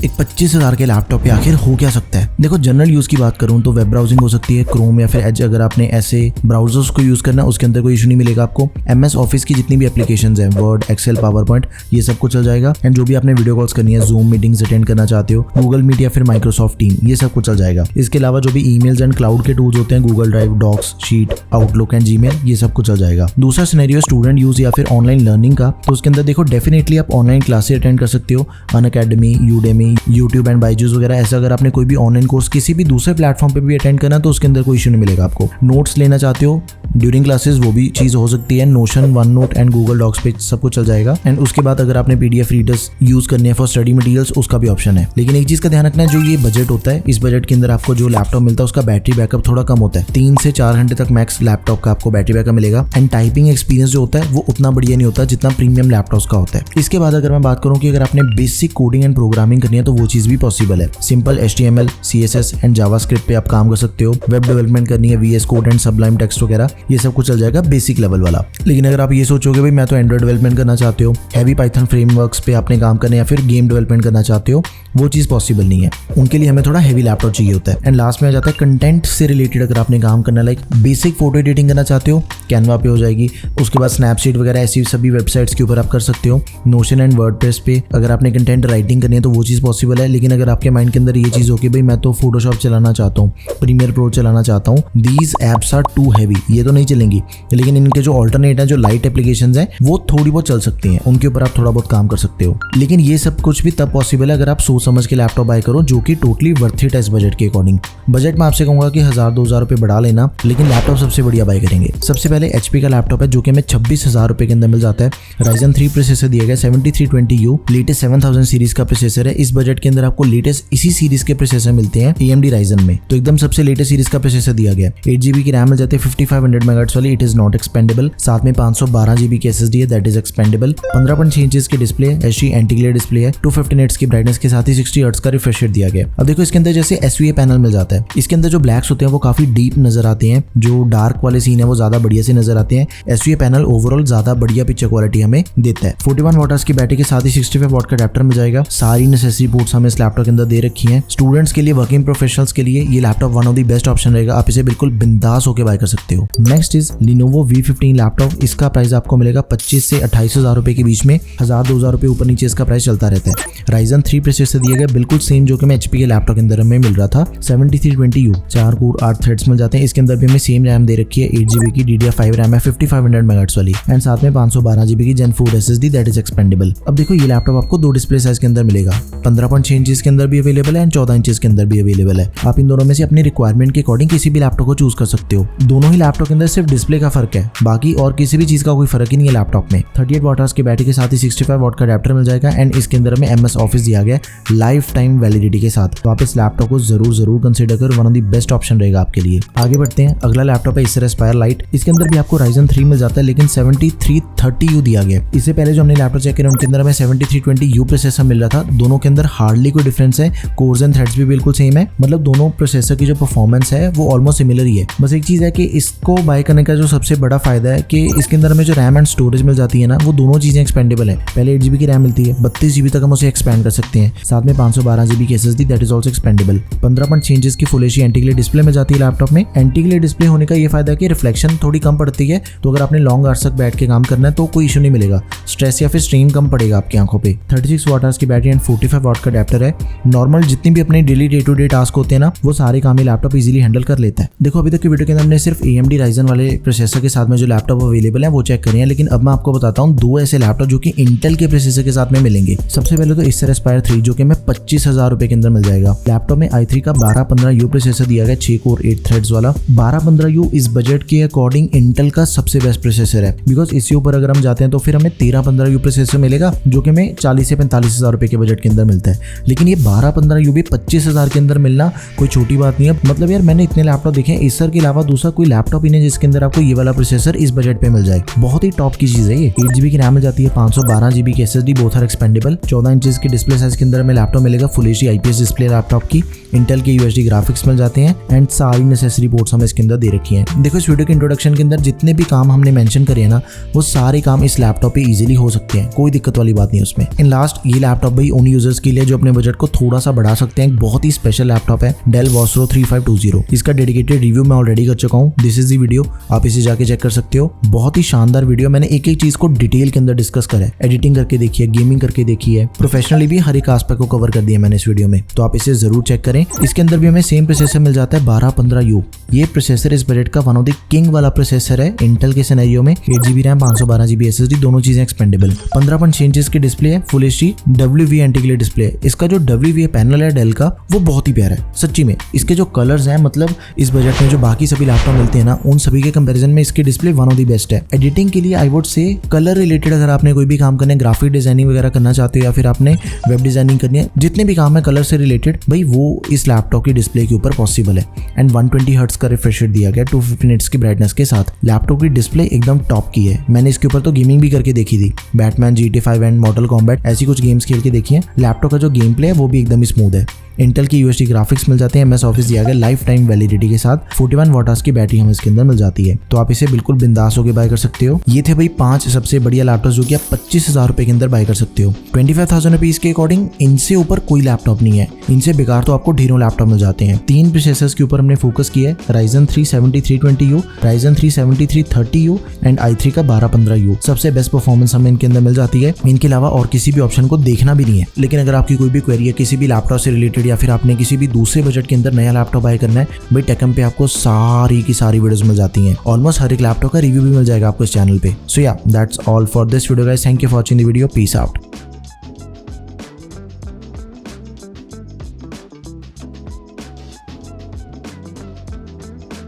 एक 25,000 के लैपटॉप पे आखिर हो क्या सकता है। देखो जनरल यूज की बात करूं तो वेब ब्राउजिंग हो सकती है, क्रोम या फिर एज। अगर आपने ऐसे ब्राउजर्स को यूज करना है उसके अंदर कोई इशू नहीं मिलेगा आपको। MS ऑफिस की जितनी भी एप्लीकेशंस हैं, वर्ड, एक्सेल, पावर पॉइंट, ये सब कुछ चल जाएगा। एंड जो भी आपने वीडियो कॉल्स करनी है, जूम मीटिंग्स अटेंड करना चाहते हो, गूगल मीट या फिर माइक्रोसॉफ्ट टीम, ये सब कुछ चल जाएगा। इसके अलावा जो भी ईमेल्स एंड क्लाउड के टूल्स होते हैं, Google drive, docs, sheet, Outlook and Gmail, ये सब कुछ चल जाएगा। दूसरा सिनेरियो स्टूडेंट यूज या फिर ऑनलाइन लर्निंग का, तो उसके अंदर देखो डेफिनेटली आप ऑनलाइन क्लासेस अटेंड कर सकते हो। Unacademy, Udemy, YouTube and Byju's वगैरह, ऐसा अगर आपने कोई भी ऑनलाइन कोर्स किसी भी दूसरे प्लेटफॉर्म पे भी अटेंड करना तो उसके अंदर कोई इशू नहीं मिलेगा आपको। नोट्स लेना चाहते हो ड्यूरिंग क्लासेस, वो भी चीज हो सकती है। Notion, OneNote and Google docs पे सब कुछ चल जाएगा। एंड उसके बाद अगर आपने PDF रीडर्स यूज करने हैं फॉर स्टडी मटेरियल्स, उसका भी ऑप्शन है। लेकिन एक चीज का ध्यान रखना है, जो ये बजट होता है, इस बजट के अंदर आपको जो लैपटॉप मिलता है उसका बैटरी बैकअप थोड़ा कम होता है। 3 से 4 घंटे तक मैक्स लैपटॉप का आपको बैटरी बैकअप मिलेगा। एंड टाइपिंग एक्सपीरियंस जो होता है वो उतना बढ़िया नहीं होता जितना प्रीमियम लैपटॉप्स का होता है। इसके बाद अगर मैं बात करूं कि अगर आपने बेसिक कोडिंग एंड प्रोग्रामिंग करनी है तो वो चीज भी पॉसिबल है। Simple HTML, CSS and JavaScript पे आप काम कर सकते हो। वेब डेवलपमेंट करनी है, VS code and Sublime text वगैरह, ये सब कुछ चल जाएगा बेसिक लेवल वाला। लेकिन अगर आप ये सोचोगे भाई मैं तो एंड्रॉइड डेवलपमेंट करना चाहते हो, हैवी पाइथन फ्रेमवर्क्स पे आपने काम करना है या फिर गेम डेवलपमेंट करना चाहते हो, वो चीज पॉसिबल नहीं है। उनके लिए हमें थोड़ा हैवी लैपटॉप चाहिए होता है। एंड लास्ट में आ जाता है कंटेंट से रिलेटेड। अगर आपने काम करना, लाइक बेसिक फोटो एडिटिंग करना चाहते हो, कैनवा पे हो जाएगी। उसके बाद स्नैपसीड वगैरह ऐसी सभी वेबसाइट्स के ऊपर आप कर सकते हो। नोशन एंड वर्डप्रेस पे अगर आपने कंटेंट राइटिंग करनी है तो वो चीज़ पॉसिबल है। लेकिन अगर आपके माइंड के अंदर ये चीज़ हो कि भाई मैं तो फोटोशॉप चलाना चाहता हूँ, प्रीमियर प्रो चलाना चाहता हूँ, these apps are too heavy, ये तो नहीं चलेंगी। लेकिन इनके जो ऑल्टरनेट है, जो लाइट एप्लीकेशंस हैं, वो थोड़ी बहुत चल सकती हैं, उनके ऊपर आप थोड़ा बहुत काम कर सकते हो। लेकिन ये सब कुछ भी तब पॉसिबल है अगर आप सोच समझ के लैपटॉप बाय करो, जो कि टोटली वर्थ इट है इस बजट के अकॉर्डिंग। बजट में आपसे कहूंगा कि 1000-2000 रुपए बढ़ा लेना, लेकिन लैपटॉप सबसे बढ़िया बाय करेंगे। सबसे पहले HP का लैपटॉप है जो कि हमें 26,000 रुपए के अंदर मिल जाता है। Ryzen 3 प्रोसेसर दिया गया, 7320U, लेटेस्ट 7000 सीरीज का प्रोसेसर है। इस बजट के अंदर आपको लेटेस्ट इसी सीरीज के प्रोसेसर मिलते हैं AMD Ryzen में, तो एकदम सबसे लेटेस्ट सीरीज का प्रोसेसर दिया गया। 8GB की रैम मिल जाती है, 5500 MHz वाली, इट इज नॉट एक्सपेंडेबल। साथ में 512GB की SSD है, दैट इज एक्सपेंडेबल। 15.6 इंचेस की डिस्प्ले है, HD एंटी ग्लेयर डिस्प्ले है, 215 Hz की ब्राइटनेस के साथ ही 60 Hz का रिफ्रेश रेट दिया गया। अब देखो इसके अंदर जैसे SVA पैनल मिल जाता है, इसके अंदर जो ब्लैक्स होते हैं वो काफी डीप नजर आते हैं, जो डार्क वाले सीन है वो ज्यादा बढ़िया से नजर आते हैं। SVA पैनल ओवरऑल ज्यादा बढ़िया पिक्चर क्वालिटी हमें देता है। 41 वाट की बैटरी के साथ ही 65 वाट का अडैप्टर मिल जाएगा। सारी नेसेसरी पोर्ट्स हमें इस लैपटॉप के अंदर दे रखी हैं। स्टूडेंट्स के लिए, वर्किंग प्रोफेशनल्स के लिए ये laptop one of the best option रहेगा। आप इसे बिल्कुल बिंदास होकर बाय कर सकते हो। Next is Lenovo V15 laptop. इसका प्राइस आपको मिलेगा 25 से 28,000 रुपए के बीच में। 1000-2000 रुपए ऊपर नीचे इसका प्राइस चलता रहता है। Ryzen 3 प्रोसेसर दिया गया, बिल्कुल सेम जो कि मैं HP के लैपटॉप के अंदर हमें मिल रहा था। 7320U, 4 कोर 8 थ्रेड्स मिल जाते हैं। इसके अंदर भी हमें सेम रैम दे रखी है, 8GB की DDR5 रैम है, 5500 MHz वाली, एंड साथ में 512GB की Gen 4 SSD, that is expendable. अब देखो ये लैपटॉप आपको 2 डिस्प्ले साइज के अंदर मिलेगा, 15.6 इंचेस के अंदर भी अवेलेबल है एंड 14 इंचेस के अंदर भी अवेलेबल है। आप इन दोनों में से अपनी रिक्वायरमेंट के अकॉर्डिंग किसी भी लैपटॉप को चूज कर सकते हो। दोनों ही लैपटॉप के अंदर सिर्फ डिस्प्ले का फर्क है, बाकी और किसी भी चीज का कोई फर्क ही नहीं है लैपटॉप में। 38 वाट की बैटरी के साथ ही 65 वाट का अडैप्टर मिल जाएगा एंड इसके अंदर हमें MS ऑफिस दिया गया लाइफ टाइम वैलिडिटी के साथ। तो आप इस लैपटॉप को जरूर कंसीडर कर, one of the best option रहेगा आपके लिए। आगे बढ़ते हैं, अगला लैपटॉप है Acer Aspire Lite। इसके अंदर भी आपको Ryzen 3 मिल जाता है, लेकिन 7330U दिया गया। इससे पहले जो हमने लैपटॉप चेक किया उनके अंदर हमें 7320U प्रोसेसर मिल रहा था। दोनों के अंदर हार्डली कोई डिफरेंस है, कोर्स एंड थ्रेड्स भी बिल्कुल सेम है, मतलब दोनों प्रोसेसर की जो परफॉर्मेंस है वो ऑलमोस्ट सिमिलर ही है। बस एक चीज है कि इसको बाय करने का जो सबसे बड़ा फायदा है कि इसके अंदर हमें जो रैम एंड स्टोरेज मिल जाती है ना, वो दोनों चीजें एक्सपेंडेबल है। पहले 8GB की रैम मिलती है, 32GB तक हम उसे एक्सपेंड कर सकते हैं। साथ में 512GB की SSD, that is also expandable. 15.6 inches की full HD anti glare display मिल जाती है लैपटॉप में। एंटी ग्लेयर डिस्प्ले होने का ये फायदा है कि रिफ्लेक्शन थोड़ी कम पड़ती है, तो अगर आपने लॉन्ग आवर्स तक बैठ के काम करना है तो कोई इशू नहीं मिलेगा, स्ट्रेस या फिर स्ट्रेन कम पड़ेगा आपकी आंखों पे। 36 वाट की बैटरी एंड 45 वाट का अडैप्टर है। नॉर्मल जितनी भी अपने daily day to day task होते हैं ना, वो सारे काम ये लैपटॉप इजीली हैंडल कर लेता है। देखो अभी तक की वीडियो के अंदर हमने सिर्फ AMD Ryzen वाले प्रोसेसर के साथ में जो लैपटॉप अवेलेबल है वो चेक करें, लेकिन अब मैं आपको बताता हूँ 2 ऐसे लैपटॉप जो कि इंटेल के प्रोसेसर के साथ में मिलेंगे। सबसे पहले तो Acer Aspire 3 जो कि हमें 25,000 रुपए के अंदर मिल जाएगा। लैपटॉप में i3 का 1215U प्रोसेसर दिया गया, 6 कोर 8 थ्रेड्स वाला। 1215U इस बजट के अकॉर्डिंग इंटेल का सबसे बेस्ट प्रोसेसर है, बिकॉज इसके ऊपर अगर हम जाते हैं तो फिर हमें 1315U प्रोसेसर मिलेगा जो कि हमें 40 से 45,000 रुपए के बजट के अंदर मिलता है। लेकिन ये 1215U भी 25,000 के अंदर मिलना कोई छोटी बात नहीं है। मतलब यार मैंने इतने लैपटॉप देखे हैं, Acer के अलावा दूसरा कोई लैपटॉप ही नहीं जिसके अंदर आपको ये वाला प्रोसेसर इस बजट पे मिल जाए। बहुत ही टॉप की चीज है ये। 8GB की रैम मिल जाती है, 512GB की SSD, both are expendable. 14 inches की डिस्प्ले साइज के अंदर हमें लैपटॉप मिलेगा, full HD IPS display laptop की। इंटेल के UHD ग्राफिक्स मिल जाते हैं एंड सारी नेसेसरी पोर्ट्स हमें इसके अंदर दे रखी हैं। देखो इस वीडियो के इंट्रोडक्शन के अंदर जितने भी काम हमने मेंशन करे हैं ना, वो सारे काम इस लैपटॉप पे इजीली हो सकते हैं, कोई दिक्कत वाली बात नहीं है उसमें। इन लास्ट ये लैपटॉप भाई उन यूजर्स के लिए जो अपने बजट को थोड़ा सा बढ़ा सकते हैं, एक बहुत ही स्पेशल लैपटॉप है डेल वॉस्रो 3520। इसका डेडिकेटेड रिव्यू मैं ऑलरेडी कर चुका हूँ। दिस इज द वीडियो, आप इसे जाके चेक कर सकते हो। बहुत ही शानदार वीडियो, मैंने एक एक चीज को डिटेल के अंदर डिस्कस करा है। एडिटिंग करके देखी है, गेमिंग करके देखी है, प्रोफेशनली भी हर एक एस्पेक्ट को कवर कर दिया मैंने इस वीडियो में, तो आप इसे जरूर चेक करें। इसके अंदर भी हमें सेम प्रोसेसर मिल जाता है 1215U। ये प्रोसेसर इस बजट का वन ऑफ द किंग वाला प्रोसेसर है इंटेल के सिनेरियो में। 8GB रैम, 512GB SSD, दोनों चीजें एक्सपेंडेबल। 15.6 इंचेस की डिस्प्ले है, फुल HD WVNT के लिए डिस्प्ले है। इसका जो WVA पैनल है डेल का वो बहुत ही प्यारा है सच्ची में। इसके जो कलर्स हैं, मतलब इस बजट में जो बाकी सभी लैपटॉप मिलते हैं ना, उन सभी के कंपैरिजन में इसकी display one of the best है। एडिटिंग के लिए I would say colour related अगर आपने कोई भी काम करना है, ग्राफिक डिजाइनिंग वगैरह करना चाहते हो या फिर आपने वेब डिजाइनिंग करनी है, जितने भी काम है कलर से रिलेटेड, भाई वो इस लैपटॉप की डिस्प्ले के ऊपर पॉसिबल है। एंड 120 हर्ट्ज का रिफ्रेश रेट दिया गया 250 निट्स की ब्राइटनेस के साथ। लैपटॉप की डिस्प्ले एकदम टॉप की है। मैंने इसके ऊपर तो गेमिंग भी करके देखी थी, बैटमैन, GTA 5 एंड मॉर्टल कॉम्बैट, ऐसी कुछ गेम्स खेल के देखी है। लैपटॉप का जो गेम प्ले है वो भी एकदम स्मूथ है। इंटेल की UHD ग्राफिक्स मिल जाते हैं, MS ऑफिस दिया गया लाइफ टाइम वैलिडिटी के साथ। 41 वॉट की बैटरी हमें इसके अंदर मिल जाती है, तो आप इसे बिल्कुल बिंदास होकर बाय कर सकते हो। ये थे भाई 5 सबसे बढ़िया लैपटॉप जो कि आप 25,000 रुपए के अंदर बाय कर सकते हो। 25,000 रुपीज के अकॉर्डिंग इनसे ऊपर कोई लैपटॉप नहीं है। इनसे बेकार तो आपको ढेरों लैपटॉप मिल जाते हैं। 3 प्रोसेसर्स के ऊपर हमने फोकस किया है, Ryzen 3 7320U, Ryzen 3 7330U and i3 का 1215U। सबसे बेस्ट परफॉर्मेंस हमें इनके अंदर मिल जाती है। इनके अलावा और किसी भी ऑप्शन को देखना भी नहीं है। लेकिन अगर आपकी कोई भी क्वेरी है किसी भी लैपटॉप से रिलेटेड या फिर आपने किसी भी दूसरे बजट के अंदर नया लैपटॉप बाय करना है, भाई टेकम पे आपको सारी की सारी वीडियोस मिल जाती हैं। ऑलमोस्ट हर एक लैपटॉप का रिव्यू भी मिल जाएगा आपको इस चैनल पे। सो या that's all for this video guys, thank you for watching the video, peace out.